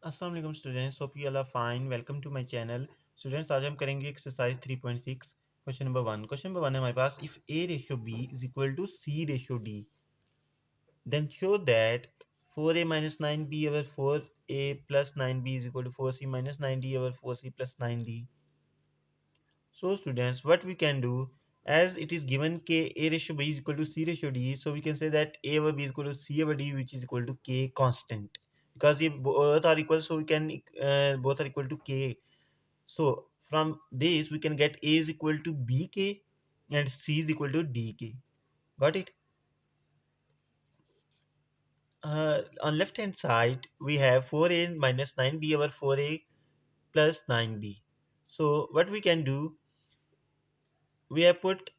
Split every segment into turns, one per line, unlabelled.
अस्सलाम वालेकुम students, hope you all are fine. Welcome to my channel. Students, आज हम करेंगे exercise 3.6 question number 1। Question number 1 है हमारे पास, if a ratio b is equal to c ratio d, then show that 4a minus 9b over 4a plus 9b is equal to 4c minus 9d over 4c plus 9d. So students, what we can do, as it is given k a ratio b is equal to c ratio d, so we can say that a over b is equal to c over d, which is equal to k constant, because if both are equal, so we can both are equal to k. So from this we can get a is equal to bk and c is equal to dk. Got it? On left hand side we have 4a minus 9b over 4a plus 9b. So what we can do, we have put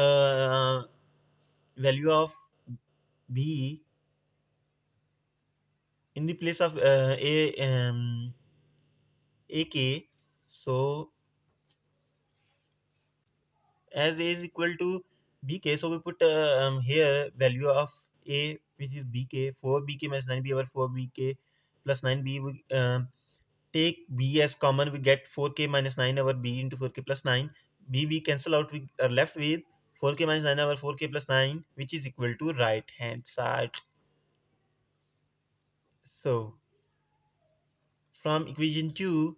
uh, value of b in the place of ak. So as a is equal to bk, so we put here value of a, which is bk, 4bk minus 9b over 4bk plus 9b. We take b as common, we get 4k minus 9 over b into 4k plus 9. B cancel out, we are left with 4k minus 9 over 4k plus 9, which is equal to right hand side. So from equation 2,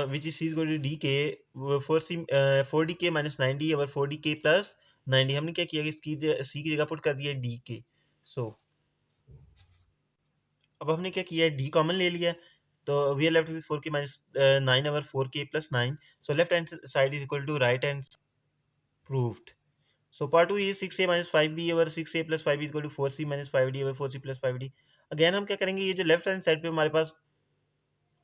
which is c is equal to dk, 4dk minus 9d over 4dk plus 9d, हमने क्या किया कि इसकी c की जगह put कर दिया d सो अब हमने क्या किया, d कॉमन ले लिया, तो we are left with 4k minus 9 over 4k plus 9. So left hand side is equal to right hand proved. So part 2 is 6a minus 5b over 6a plus 5b is equal to 4c minus 5d over 4c plus 5d. Again हम क्या करेंगे, ये जो left hand side पे हमारे पास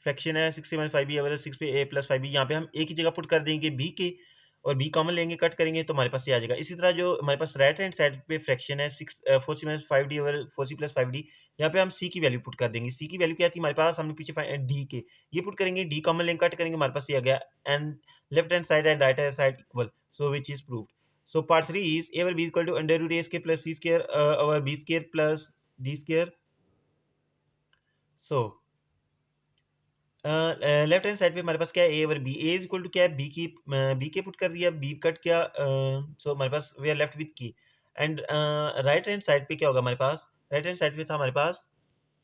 fraction है 6 minus 5b अवर 6 पे a plus 5b, यहाँ पे हम a की जगह पुट कर देंगे b के, और b कॉमन लेंगे, कट करेंगे, तो हमारे पास ये आ जाएगा। इसी तरह जो हमारे पास राइट हैंड साइड पे फ्रैक्शन है 4c minus 5d over 4c plus 5d, यहाँ पे हम c की वैल्यू पुट कर देंगे। c की वैल्यू क्या थी हमारे पास, हमने पीछे d के, ये पुट करेंगे, d कॉमन लेंगे, कट करेंगे, हमारे पास ये आ गया। And left hand side and right hand side equal, so which is proved. So part 3 is a over b is equal to under root a square plus c square over b square plus d square. So left hand side पे हमारे पास क्या है, A over B, A is equal to क्या है, B के put कर दिया, बी कट किया, सो हमारे पास वी आर लेफ्ट विद की. एंड राइट हैंड साइड पे क्या होगा हमारे पास, राइट हैंड साइड पे था हमारे पास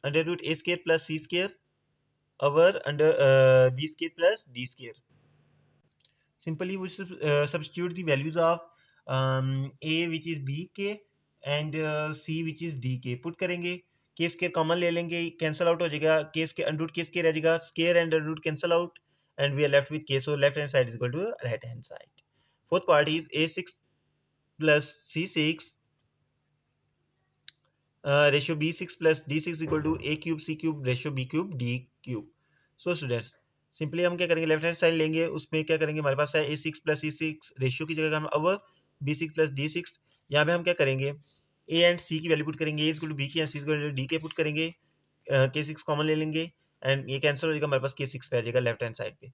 under root A square plus C square over under B square plus D square. Simply we substitute the values of a which is bk and c which is dk, put करेंगे, k square common ले लेंगे, cancel out हो जाएगा, k square under root k square रह जाएगा, square and under root cancel out, and we are left with k, so left hand side is equal to right hand side. Fourth part is a6 plus c6 ratio b6 plus d6 equal to a cube c cube ratio b cube d cube. So students, simply हम क्या करेंगे, left hand side लेंगे, उसमें क्या करेंगे, हमारे पास है a6 plus c6, ratio की जगह हम अब b6 प्लस d6, यहाँ पे हम क्या करेंगे, a एंड c की वैल्यू पुट करेंगे, a इक्वल टू b की and c equal to d के पुट करेंगे, k6 कॉमन ले लेंगे, एंड ये कैंसिल हो जाएगा, हमारे पास k6 रह जाएगा लेफ्ट हैंड साइड पे.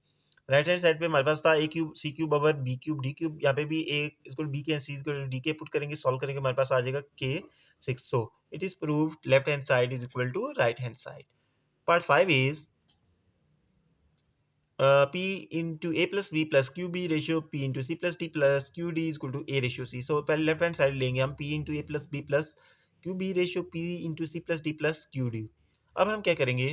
राइट हैंड साइड पे हमारे पास था a cube c cube over b cube d cube, यहाँ पे भी a इक्वल b के and c equal to d के पुट करेंगे, सॉल्व करेंगे, हमारे पास आ जाएगा k6. So it is proved left hand side is equal to right hand side. Part 5 is p into a plus b plus qb ratio p into c plus d plus qd is equal to a ratio c. So पहले left hand side लेंगे हम, p into a plus b plus qb ratio p into c plus d plus qd. अब हम क्या करेंगे,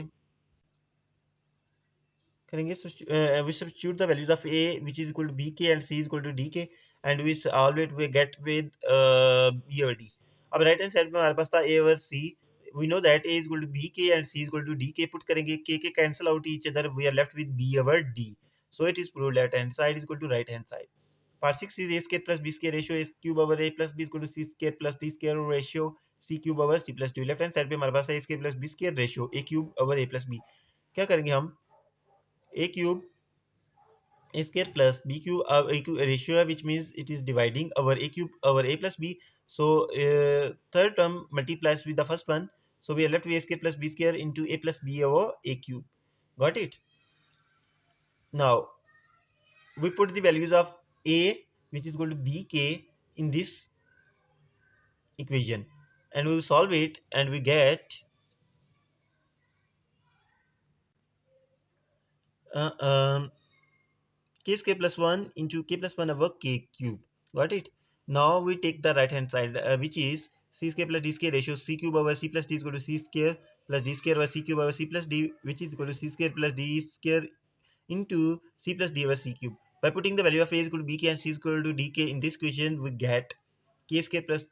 we substitute the values of a which is equal to bk and c is equal to dk, and we solve it, we get with b over d. अब right hand side में हमारे पास था a over c, we know that a is equal to bk and c is equal to dk, put करेंगे, k cancel out each other, we are left with b over d. So it is proved left hand side is equal to right hand side. Part 6 is a square plus b square ratio a cube over a plus b is equal to c square plus d square ratio c cube over c plus d. Left hand side पे हमारे पास है a square plus b square ratio a cube over a plus b. क्या करेंगे हम, a cube a square plus b cube, a cube ratio which means it is dividing our a cube over a plus b. So third term multiplies with the first one, so we are left with a square plus b square into a plus b over a cube. Got it? Now we put the values of a which is equal to bk in this equation, and we will solve it, and we get uh, um, k square plus 1 into k plus 1 over k cube. Got it? Now we take the right hand side, which is c square plus d square ratio c cube over c plus d is equal to c square plus d square over c cube over c plus d, which is equal to c square plus d square into c plus d over c cube. By putting the value of a is equal to bk and c is equal to dk in this equation, we get k square plus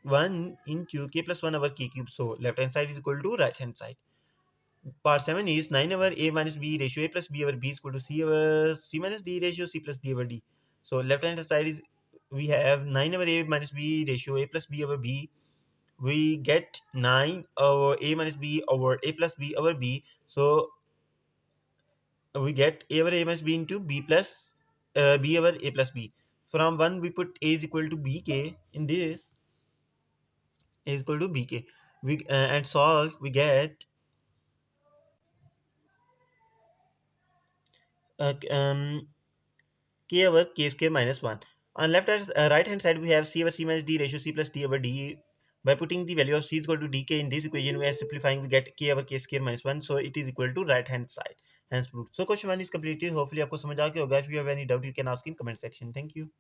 1 into k plus 1 over k cube. So left hand side is equal to right hand side. Part 7 is 9 over a minus b ratio a plus b over b is equal to c over c minus d ratio c plus d over d. So left hand side is, we have 9 over a minus b ratio a plus b over b. We get 9 over a minus b over a plus b over b. So we get a over a minus b into b plus b over a plus b. From 1 we put a is equal to bk. In this, a is equal to bk. We and solve, we get uh, k over k square minus 1. On left hand, right hand side, we have c over c minus d ratio c plus d over d. By putting the value of c is equal to dk in this equation, we are simplifying, we get k over k square minus 1. So it is equal to right hand side. Hence proved. So question 1 is completed. Hopefully आपको समझ आ गया होगा. If you have any doubt, you can ask in comment section. Thank you.